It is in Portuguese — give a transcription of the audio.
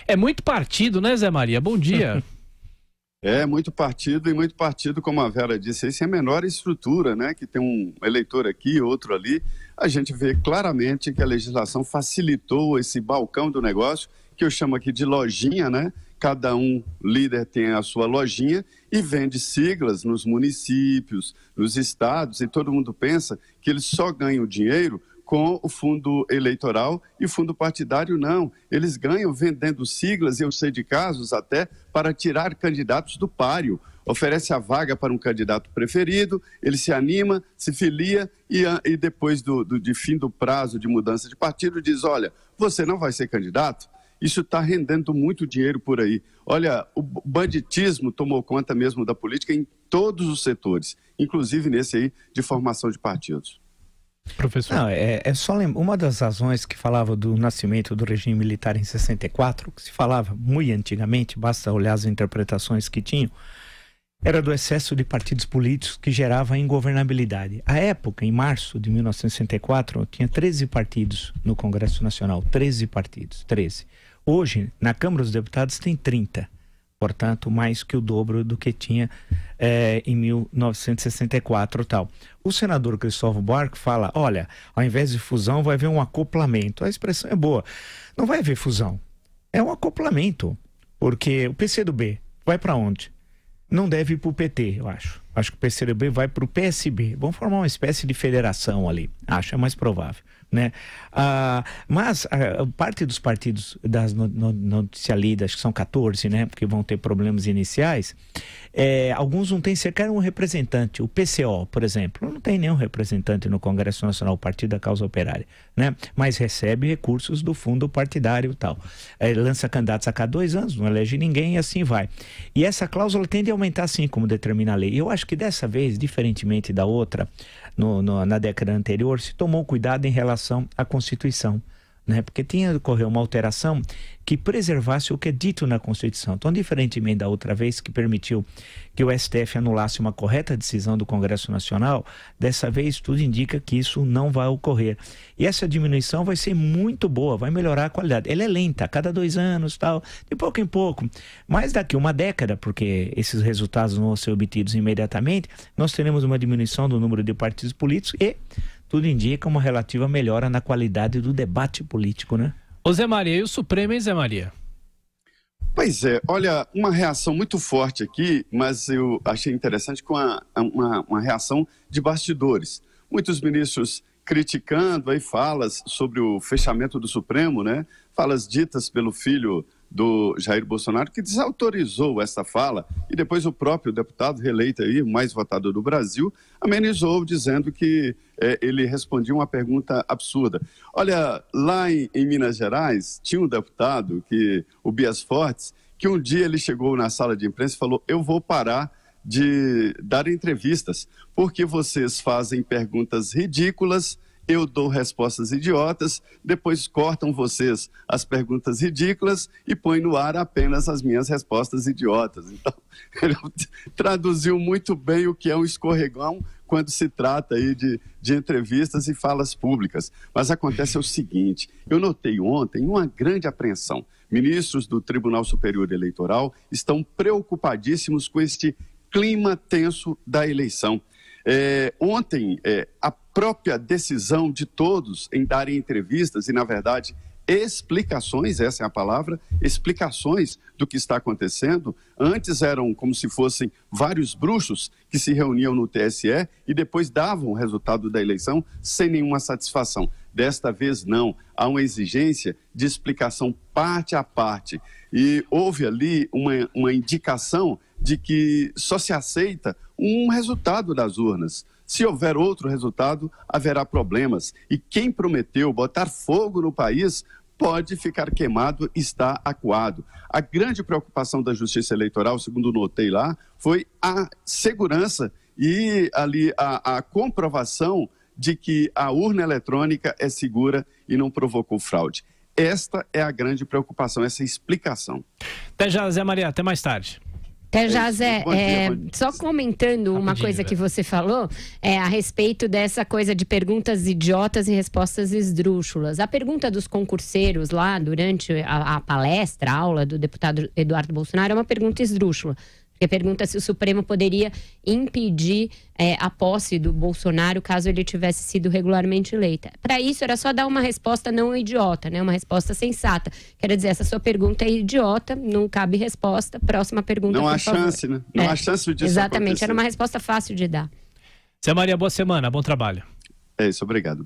É muito partido, né, Zé Maria? Bom dia. É muito partido, e muito partido, como a Vera disse, aí sem a menor estrutura, né? Que tem um eleitor aqui, outro ali. A gente vê claramente que a legislação facilitou esse balcão do negócio, que eu chamo aqui de lojinha, né? Cada líder tem a sua lojinha e vende siglas nos municípios, nos estados, e todo mundo pensa que eles só ganham dinheiro com o fundo eleitoral, e fundo partidário não. Eles ganham vendendo siglas, e eu sei de casos até, para tirar candidatos do páreo. Oferece a vaga para um candidato preferido, ele se anima, se filia e depois de fim do prazo de mudança de partido diz, olha, você não vai ser candidato? Isso está rendendo muito dinheiro por aí. Olha, o banditismo tomou conta mesmo da política em todos os setores, inclusive nesse aí de formação de partidos. Professor. Não, é só uma das razões que falava do nascimento do regime militar em 64, que se falava muito antigamente, basta olhar as interpretações que tinham, era do excesso de partidos políticos que gerava ingovernabilidade. À época, em março de 1964, tinha 13 partidos no Congresso Nacional, 13 partidos, 13. Hoje, na Câmara dos Deputados tem 30. Portanto, mais que o dobro do que tinha em 1964 tal. O senador Cristóvão Buarque fala, olha, ao invés de fusão vai haver um acoplamento. A expressão é boa. Não vai haver fusão. É um acoplamento. Porque o PCdoB vai para onde? Não deve ir para o PT, eu acho. Acho que o PCdoB vai para o PSB. Vão formar uma espécie de federação ali. Acho, é mais provável, né? Mas parte dos partidos das noticialidas, que são 14, né? Porque vão ter problemas iniciais, alguns não têm sequer um representante. O PCO, por exemplo, não tem nenhum representante no Congresso Nacional, o Partido da Causa Operária, né? Mas recebe recursos do fundo partidário e tal. Lança candidatos a cada 2 anos, não elege ninguém e assim vai. E essa cláusula tende a aumentar assim, como determina a lei. Eu acho que dessa vez, diferentemente da outra, na década anterior, se tomou cuidado em relação à Constituição, né? Porque tinha de ocorrer uma alteração que preservasse o que é dito na Constituição. Então, diferentemente da outra vez, que permitiu que o STF anulasse uma correta decisão do Congresso Nacional, dessa vez tudo indica que isso não vai ocorrer. E essa diminuição vai ser muito boa, vai melhorar a qualidade. Ela é lenta, a cada 2 anos, tal, de pouco em pouco. Mas daqui uma década, porque esses resultados não vão ser obtidos imediatamente, nós teremos uma diminuição do número de partidos políticos e tudo indica uma relativa melhora na qualidade do debate político, né? Ô Zé Maria, e o Supremo, hein, Zé Maria? Pois é, olha, uma reação muito forte aqui, mas eu achei interessante com uma reação de bastidores. Muitos ministros criticando aí falas sobre o fechamento do Supremo, né? Falas ditas pelo filho do Jair Bolsonaro, que desautorizou essa fala, e depois o próprio deputado reeleito aí, o mais votado do Brasil, amenizou dizendo que ele respondia uma pergunta absurda. Olha, lá em Minas Gerais, tinha um deputado, o Bias Fortes, que um dia ele chegou na sala de imprensa e falou, eu vou parar de dar entrevistas, porque vocês fazem perguntas ridículas, eu dou respostas idiotas, depois cortam vocês as perguntas ridículas e põem no ar apenas as minhas respostas idiotas. Então, ele traduziu muito bem o que é um escorregão quando se trata aí de entrevistas e falas públicas. Mas acontece o seguinte, eu notei ontem uma grande apreensão. Ministros do Tribunal Superior Eleitoral estão preocupadíssimos com este clima tenso da eleição. Ontem, a própria decisão de todos em darem entrevistas e, na verdade, explicações, essa é a palavra, explicações do que está acontecendo. Antes eram como se fossem vários bruxos que se reuniam no TSE e depois davam o resultado da eleição sem nenhuma satisfação. Desta vez não, há uma exigência de explicação parte a parte. E houve ali uma indicação de que só se aceita um resultado das urnas. Se houver outro resultado, haverá problemas. E quem prometeu botar fogo no país pode ficar queimado e está acuado. A grande preocupação da Justiça Eleitoral, segundo notei lá, foi a segurança e ali a comprovação de que a urna eletrônica é segura e não provocou fraude. Esta é a grande preocupação, essa explicação. Até já, Zé Maria, até mais tarde. Até já, Zé, Bom dia. só comentando uma coisa que você falou a respeito dessa coisa de perguntas idiotas e respostas esdrúxulas. A pergunta dos concurseiros lá durante a palestra, a aula do deputado Eduardo Bolsonaro é uma pergunta esdrúxula. Porque pergunta se o Supremo poderia impedir a posse do Bolsonaro caso ele tivesse sido regularmente eleito. Para isso, era só dar uma resposta não idiota, né? Uma resposta sensata. Quer dizer, essa sua pergunta é idiota, não cabe resposta. Próxima pergunta, não por há favor. chance, né? Não há chance disso Exatamente, acontecer. era uma resposta fácil de dar. Zé Maria, boa semana, bom trabalho. É isso, obrigado.